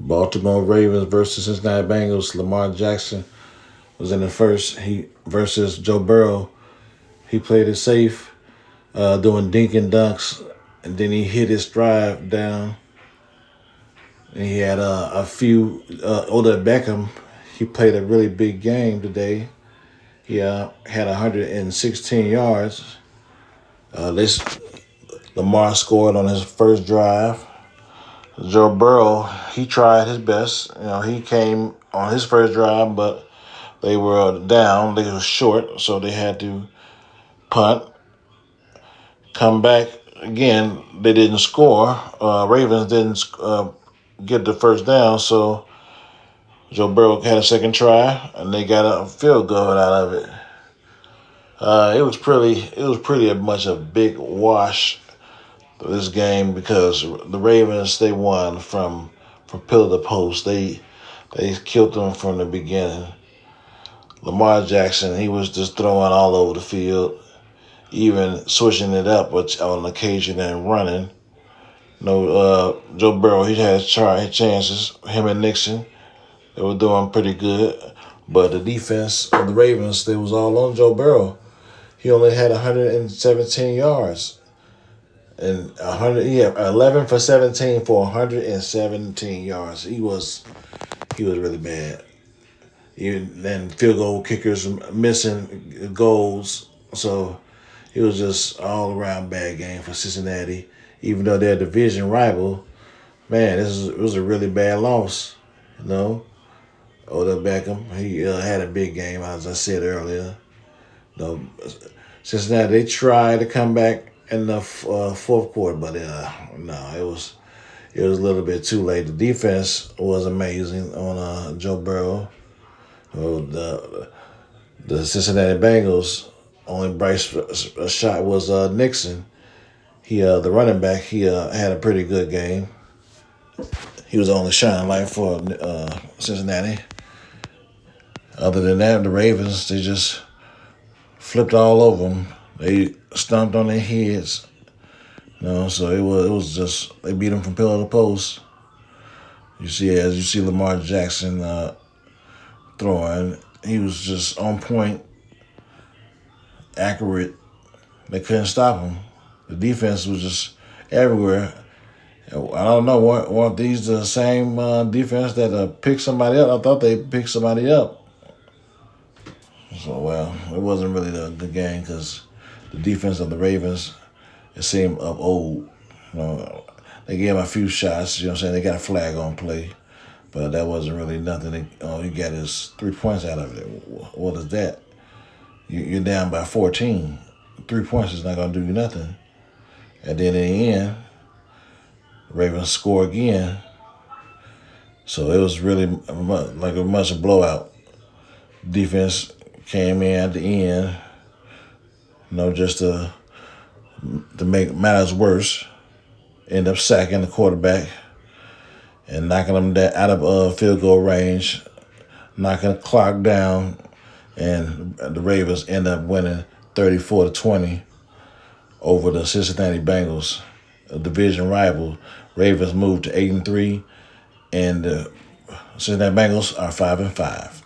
Baltimore Ravens versus Cincinnati Bengals. Lamar Jackson was in the first. He versus Joe Burrow. He played it safe, doing dink and dunks, and then he hit his drive down. And he had a few. Odell Beckham, he played a really big game today. He had 116 yards. This Lamar scored on his first drive. Joe Burrow, he tried his best. He came on his first drive, but they were down. They were short, so they had to punt. Come back again. They didn't score. Ravens didn't get the first down, so Joe Burrow had a second try, and they got a field goal out of it. It was pretty much a big wash this game because the Ravens, they won from pillar to post. They killed them from the beginning. Lamar Jackson, he was just throwing all over the field, even switching it up on occasion and running. Joe Burrow, he had chances. Him and Nixon, they were doing pretty good. But the defense of the Ravens, they was all on Joe Burrow. He only had 117 yards. And 11 for 17 for 117 yards. He was really bad. Even then, field goal kickers missing goals. So it was just all around bad game for Cincinnati. Even though they're a division rival, man, it was a really bad loss. Odell Beckham, he had a big game, as I said earlier. Cincinnati, they tried to come back in the fourth quarter, but no, it was a little bit too late. The defense was amazing on Joe Burrow. The Cincinnati Bengals, only bright shot was Nixon. The running back, he had a pretty good game. He was the only shining light for Cincinnati. Other than that, the Ravens, they just flipped all over them. They stomped on their heads. So it was just, they beat them from pillar to post. As you see Lamar Jackson throwing, he was just on point, accurate. They couldn't stop him. The defense was just everywhere. I don't know, weren't these the same defense that picked somebody up? I thought they picked somebody up. So, well, it wasn't really a good game because the defense of the Ravens, it seemed of old. They gave him a few shots, they got a flag on play. But that wasn't really nothing. All you got is 3 points out of it. What is that? You're down by 14. 3 points is not going to do you nothing. And then in the end, the Ravens score again. So it was really like a much blowout. Defense came in at the end, just to make matters worse. End up sacking the quarterback and knocking them out of field goal range, knocking the clock down, and the Ravens end up winning 34-20 over the Cincinnati Bengals, a division rival. Ravens moved to 8-3, and the Cincinnati Bengals are 5-5.